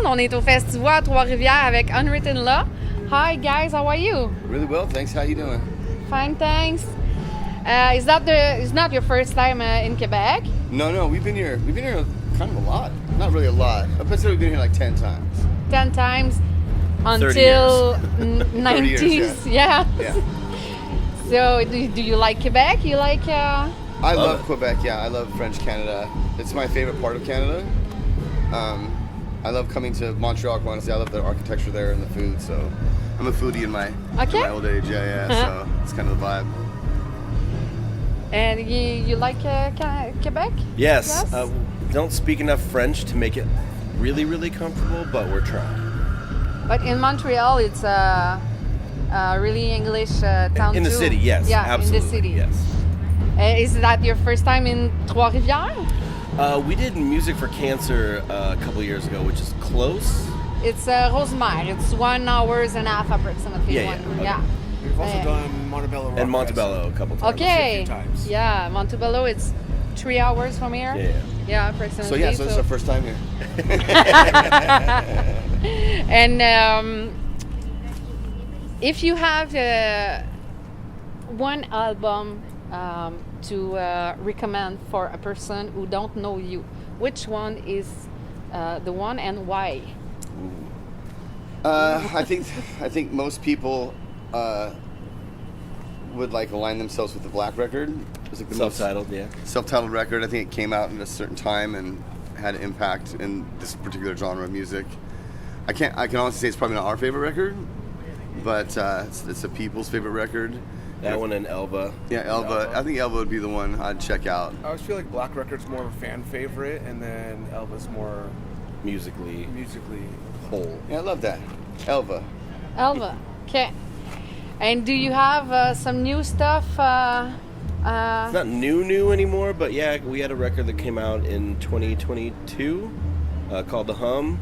monde. On est au Festivoix de Trois-Rivières avec Unwritten Law. Hi guys, how are you? Really well, thanks. How you doing? Fine, thanks. Is not your first time in Quebec? No, we've been here kind of a lot. Not really a lot. I bet we've been here like 10 times. 10 times 30 until years. 90s. 30 years, Yeah. Yeah. So, do you like Quebec? You like? I love Quebec. Yeah, I love French Canada. It's my favorite part of Canada. I love coming to Montreal. Honestly, I love the architecture there and the food. So, I'm a foodie in my old age. Yeah. So it's kind of the vibe. And you like Quebec? Yes. Don't speak enough French to make it really, really comfortable, but we're trying. But in Montreal, it's a really English town in the too. city, yes. Yeah, absolutely, in the city. Yes. Is that your first time in Trois-Rivières? We did Music for Cancer a couple years ago, which is close. It's Rosemère. It's 1 hour and a half approximately. Yeah. We've also done Montebello Rock And Montebello a couple times. Okay. A few times. Yeah, Montebello. It's 3 hours from here. Yeah. Approximately. So this is our first time here. And if you have one album to recommend for a person who don't know you, which one is the one and why? I think most people would like align themselves with the Black record. It's like the Self-titled, self-titled record. I think it came out at a certain time and had an impact in this particular genre of music. I can honestly say it's probably not our favorite record, but it's a people's favorite record. That one and Elva. Yeah, Elva. I think Elva would be the one I'd check out. I always feel like Black Record's more of a fan favorite, and then Elva's more Musically whole. Yeah, I love that. Elva. Okay. And do you have some new stuff? It's not new anymore, but yeah, we had a record that came out in 2022 called The Hum.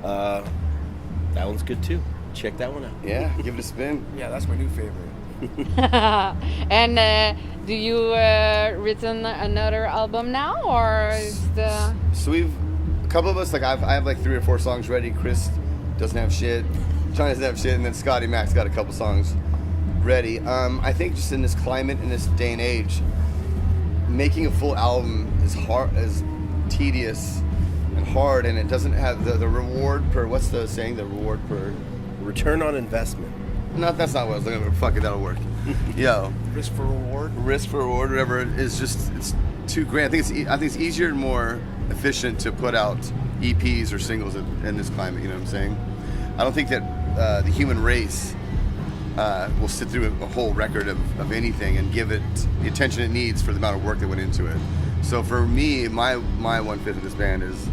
That one's good too. Check that one out. Yeah, give it a spin. Yeah, that's my new favorite. And do you written another album now, or is the? So a couple of us, like I have like 3 or 4 songs ready. Chris doesn't have shit. John doesn't have shit, and then Scotty Mac's got a couple songs ready. I think just in this climate, in this day and age, making a full album is hard, is tedious and hard, and it doesn't have the reward per, what's the saying? The reward per return on investment. No, that's not what I was looking for. Fuck it, that'll work. Yo. Risk for reward, whatever. It's just, it's too grand. I think it's easier and more efficient to put out EPs or singles in this climate. You know what I'm saying? I don't think that the human race will sit through a whole record of anything and give it the attention it needs for the amount of work that went into it. So for me, my 1/5 of this band is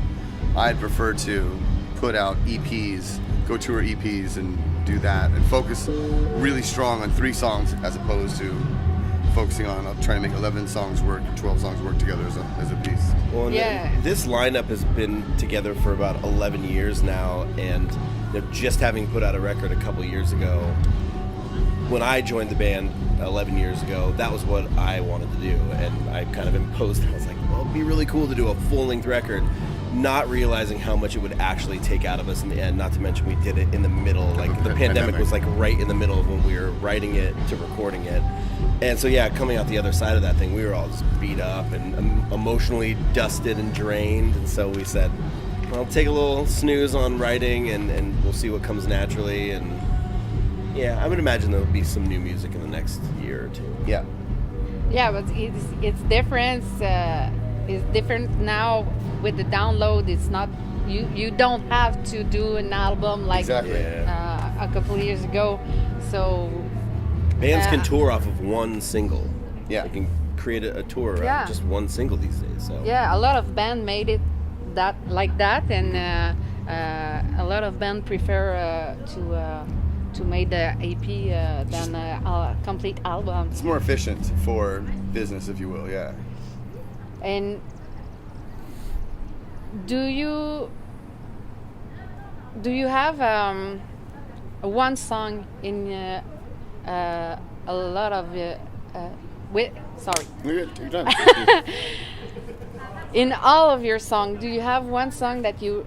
I'd prefer to put out EPs, go tour EPs and do that and focus really strong on 3 songs as opposed to focusing on trying to make 11 songs work, 12 songs work together as a piece. Well, this lineup has been together for about 11 years now, and just having put out a record a couple years ago, when I joined the band 11 years ago, that was what I wanted to do, and I kind of imposed. I was like, well, it'd be really cool to do a full-length record, not realizing how much it would actually take out of us in the end, not to mention we did it in the middle, like the pandemic was like right in the middle of when we were writing it to recording it. And so yeah, coming out the other side of that thing, we were all just beat up and emotionally dusted and drained, and so we said, well, take a little snooze on writing and we'll see what comes naturally. And yeah, I would imagine there'll be some new music in the next year or 2. Yeah, but it's different. It's different now with the download. It's not you don't have to do an album like a couple of years ago. So bands can tour off of one single. Yeah, they can create a tour around just one single these days. So yeah, a lot of bands made it like that, and a lot of bands prefer to make the EP than a complete album. It's more efficient for business, if you will. Yeah. And do you have one song in a lot of sorry. You're good. Take your time. In all of your songs, do you have one song that you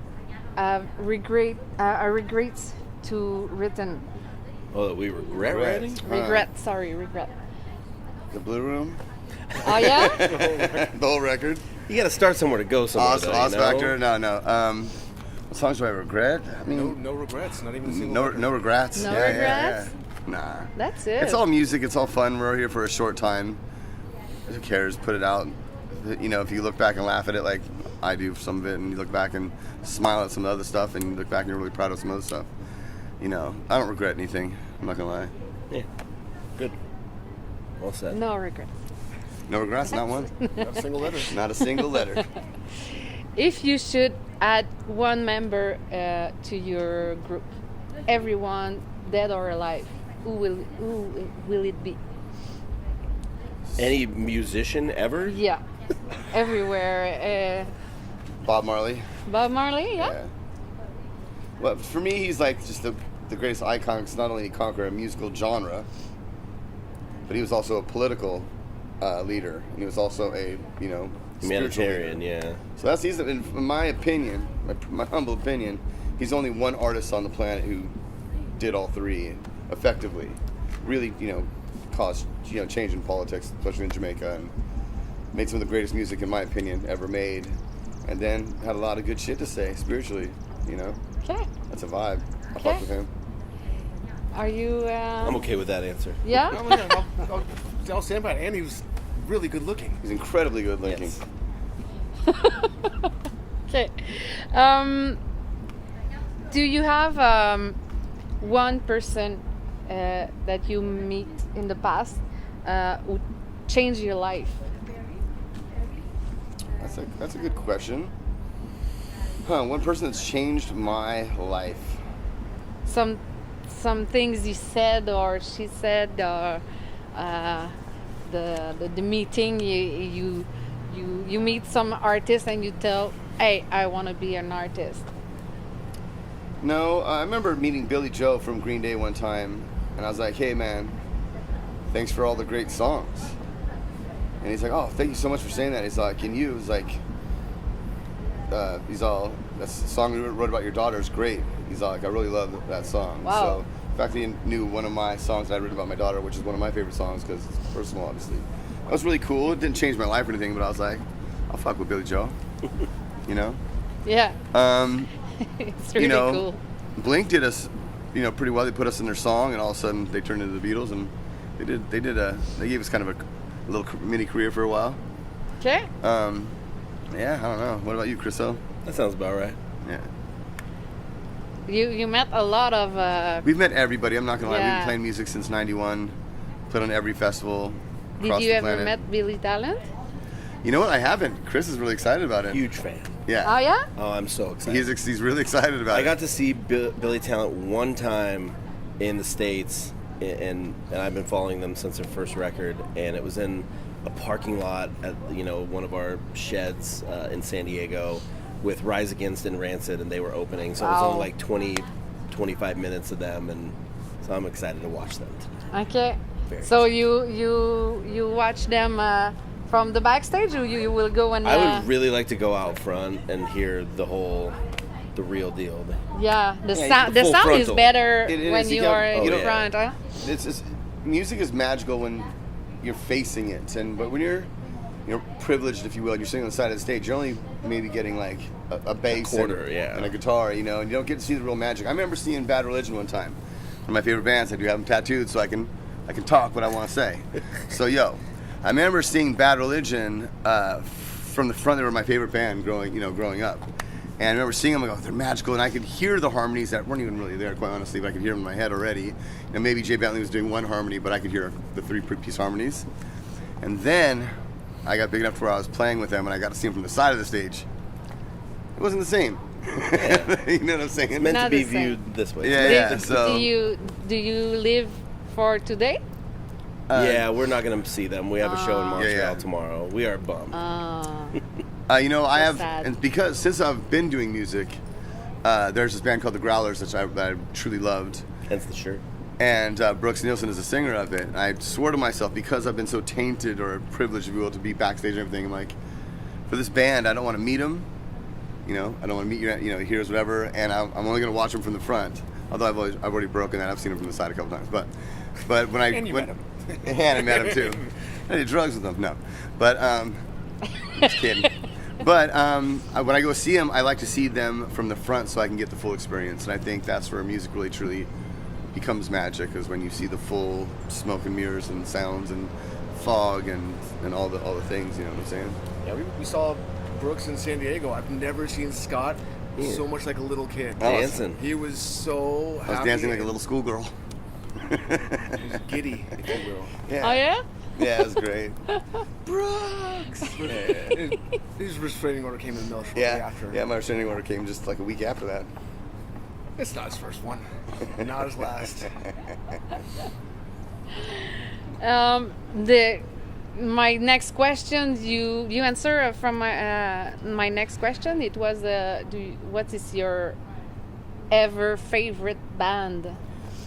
regrets to written? Oh, that we regret writing? Regret. The Blue Room, Oh yeah? the whole record. You got to start somewhere to go somewhere. Oz Factor, no. What songs do I regret? I mean, No regrets, not even a single no regrets. No Yeah, regrets? Nah. That's it. It's all music. It's all fun. We're here for a short time. Who cares? Put it out. You know, if you look back and laugh at it like I do some of it, and you look back and smile at some of the other stuff, and you look back and you're really proud of some other stuff. You know, I don't regret anything. I'm not gonna lie. Yeah. Good. Well said. No regrets. No regrets. Not one. Not a single letter. Not a single letter. If you should add one member to your group, everyone dead or alive, who will it be? Any musician ever? Yeah, everywhere. Bob Marley. Bob Marley, yeah. Well, for me, he's like just the greatest icon. Because not only did he conquer a musical genre, but he was also a political leader, and he was also a Humanitarian, yeah. So he's in my opinion, my humble opinion, he's only one artist on the planet who did all three effectively. Really, caused change in politics, especially in Jamaica, and made some of the greatest music, in my opinion, ever made. And then had a lot of good shit to say spiritually. Okay. That's a vibe. I Okay. fuck with him. Are you? I'm okay with that answer. Yeah. I'll stand by it. And he was really good looking. He's incredibly good looking. Yes. Okay. Do you have one person that you meet in the past who changed your life? That's a good question. One person that's changed my life. Some things you said or she said, or the meeting you meet some artist and you tell, hey, I want to be an artist. No, I remember meeting Billy Joe from Green Day one time, and I was like, hey man, thanks for all the great songs. And he's like, oh, thank you so much for saying that. He's like, and you? He's like, that's the song you wrote about your daughter is great. He's like, I really love that song. Wow. So the fact that he knew one of my songs that I wrote about my daughter, which is one of my favorite songs because it's personal, obviously. That was really cool. It didn't change my life or anything, but I was like, I'll fuck with Billy Joe. Yeah. It's really cool. Blink did us, pretty well. They put us in their song, and all of a sudden they turned into the Beatles, and they gave us kind of a little mini career for a while. Okay. Yeah, I don't know. What about you, Chriso? That sounds about right. Yeah. You met a lot of. We've met everybody. I'm not gonna lie. We've Yeah. been playing music since '91. Played on every festival. Did across you the ever planet. met Billy Talent? You know what? I haven't. Chris is really excited about it. Huge fan. Yeah. Oh yeah. Oh, I'm so excited. He's really excited about it. I got to see Billy Talent one time in the States, and I've been following them since their first record, and it was in a parking lot at one of our sheds in San Diego with Rise Against and Rancid, and they were opening, so it was Wow. only like 25 minutes of them, and so I'm excited to watch them tonight. Okay. Very So you watch them from the backstage, or you will go and? I would really like to go out front and hear the real deal. Yeah, the Yeah, sound. The full sound is frontal. better It when is. you You are got- in oh, yeah. front. Huh? Music is magical when you're facing it, but when you're privileged, if you will, and you're sitting on the side of the stage, you're only maybe getting like a bass quarter, and a guitar, and you don't get to see the real magic. I remember seeing Bad Religion one time. One of my favorite bands. I do have them tattooed, so I can talk what I want to say. So I remember seeing Bad Religion from the front. They were my favorite band growing up. And I remember seeing them, they're magical, and I could hear the harmonies that weren't even really there, quite honestly, but I could hear them in my head already. And maybe Jay Bentley was doing one harmony, but I could hear the three-piece harmonies. And then I got big enough to where I was playing with them, and I got to see them from the side of the stage. It wasn't the same. Yeah. You know what I'm saying? It's meant Not to be the same. viewed this way. Yeah. So Do you live for today? Yeah, we're not going to see them. We have a show in Montreal yeah. tomorrow. We are bummed. I have, sad. and because since I've been doing music, there's this band called the Growlers that I truly loved. Hence the shirt. And Brooks Nielsen is the singer of it. And I swore to myself, because I've been so tainted or privileged, if you will, to be backstage and everything, I'm like, for this band, I don't want to meet them. You know, I don't want to meet your heroes, whatever. And I'm only going to watch them from the front. Although I've already broken that. I've seen them from the side a couple times. But when I met him. And I met him too. I did drugs with them. No, but just kidding. But when I go see them, I like to see them from the front so I can get the full experience. And I think that's where music really truly becomes magic, is when you see the full smoke and mirrors and sounds and fog and all the things. You know what I'm saying? Yeah, we saw Brooks in San Diego. I've never seen Scott so much like a little kid. Dancing. He was so happy. I was dancing like a little schoolgirl. He was giddy, if you will. Yeah. Oh yeah. Yeah, it was great. Brooks! His restraining order came in the middle shortly after. Yeah, my restraining order came just like a week after that. It's not his first one. Not his last. My next question, you answer from my next question. It was what is your ever favorite band?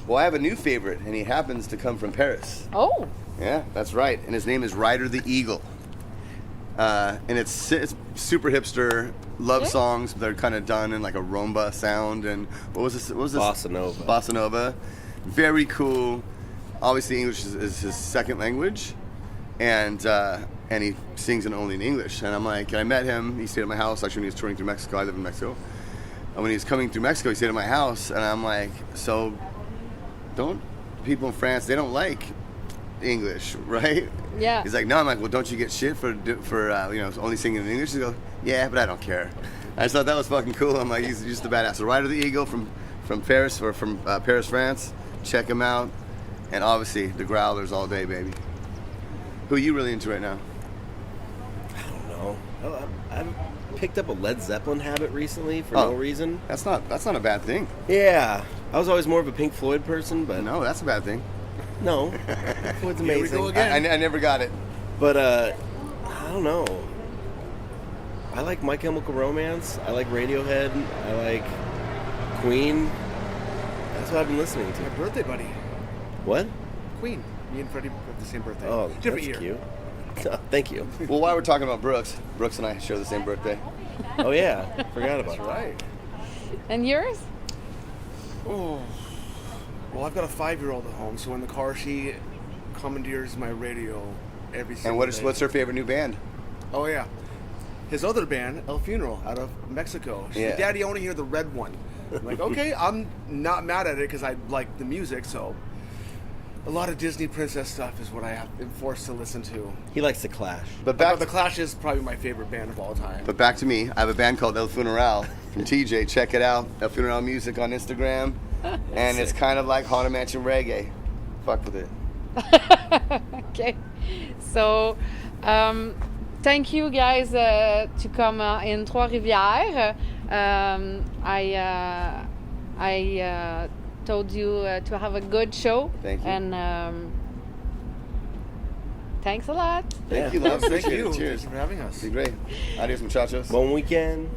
Well, I have a new favorite, and he happens to come from Paris. Oh. Yeah, that's right. And his name is Ryder the Eagle. And it's super hipster love songs. They're kind of done in like a rumba sound. And what was this? Bossa Nova. Bossa Nova. Very cool. Obviously, English is his second language. And he sings only in English. And I'm like, I met him. He stayed at my house. Actually, when he was touring through Mexico. I live in Mexico. And when he was coming through Mexico, he stayed at my house. And I'm like, so don't people in France, they don't like English, right? Yeah. He's like, no. I'm like, well, don't you get shit for only singing in English? He goes, yeah, but I don't care. I just thought that was fucking cool. I'm like, he's just a badass. So Ryder the Eagle from Paris, or from Paris, France. Check him out. And obviously the Growlers all day, baby. Who are you really into right now? I don't know. I've picked up a Led Zeppelin habit recently for no reason. That's not a bad thing. Yeah, I was always more of a Pink Floyd person, but No, that's a bad thing. no, Pink Floyd's amazing. Here we go again. I never got it. But I don't know. I like My Chemical Romance. I like Radiohead. I like Queen. That's what I've been listening to. My birthday buddy, What? Queen. Me and Freddie have the same birthday. Oh, different that's year. cute. Thank you. Well, while we're talking about Brooks and I share the same birthday. Oh yeah, forgot about That's that. right. And yours? Oh. Well, I've got a 5-year-old at home, so in the car she commandeers my radio every single And day. what's her favorite new band? Oh yeah, his other band, El Funeral, out of Mexico. She said, Daddy, I want to hear the red one. I'm like, okay, I'm not mad at it because I like the music. So a lot of Disney princess stuff is what am forced to listen to. He likes The Clash. But The Clash is probably my favorite band of all time. But back to me. I have a band called El Funeral from TJ. Check it out. El Funeral Music on Instagram. And it's kind of like Haunted Mansion reggae. Fuck with it. Okay. So, thank you guys to come in Trois-Rivières. I told you to have a good show. Thank you. And thanks a lot. Thank you, love. Thank Appreciate you. it. Cheers. Thanks for having us. Be great. Adios, muchachos. Bon weekend.